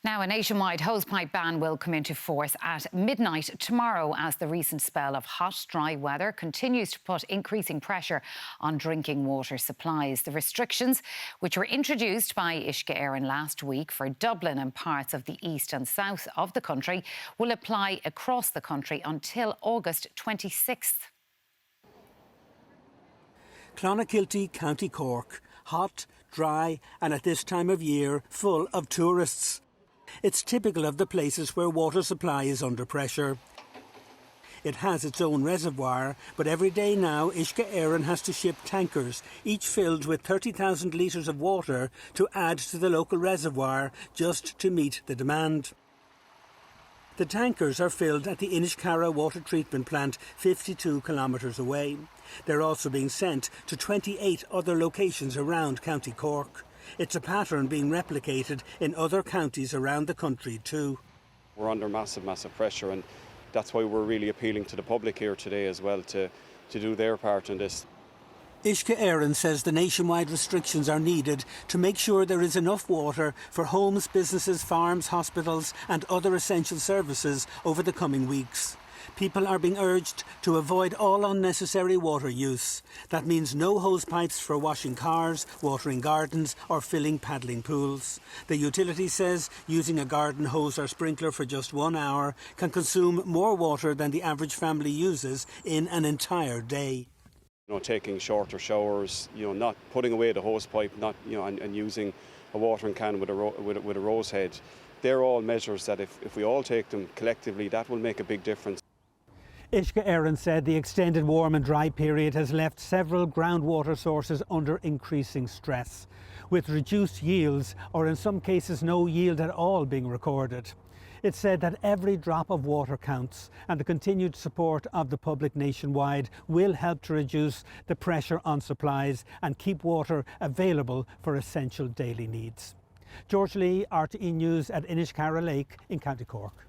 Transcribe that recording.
Now, a nationwide hosepipe ban will come into force at midnight tomorrow as the recent spell of hot, dry weather continues to put increasing pressure on drinking water supplies. The restrictions, which were introduced by Uisce Éireann last week for Dublin and parts of the east and south of the country, will apply across the country until August 26th. Clonakilty, County Cork. Hot, dry and at this time of year full of tourists. It's typical of the places where water supply is under pressure. It has its own reservoir, but every day now Uisce Éireann has to ship tankers, each filled with 30,000 litres of water to add to the local reservoir just to meet the demand. The tankers are filled at the Uisce water treatment plant 52 kilometres away. They're also being sent to 28 other locations around County Cork. It's a pattern being replicated in other counties around the country too. We're under massive pressure, and that's why we're really appealing to the public here today as well to do their part in this. Uisce Éireann says the nationwide restrictions are needed to make sure there is enough water for homes, businesses, farms, hospitals and other essential services over the coming weeks. People are being urged to avoid all unnecessary water use. That means no hose pipes for washing cars, watering gardens or filling paddling pools. The utility says using a garden hose or sprinkler for just 1 hour can consume more water than the average family uses in an entire day. Taking shorter showers, not putting away the hose pipe, and using a watering can with a rose head. They're all measures that if we all take them collectively, that will make a big difference. Uisce Éireann said the extended warm and dry period has left several groundwater sources under increasing stress, with reduced yields or in some cases no yield at all being recorded. It said that every drop of water counts, and the continued support of the public nationwide will help to reduce the pressure on supplies and keep water available for essential daily needs. George Lee, RTE News at Uisce Lake in County Cork.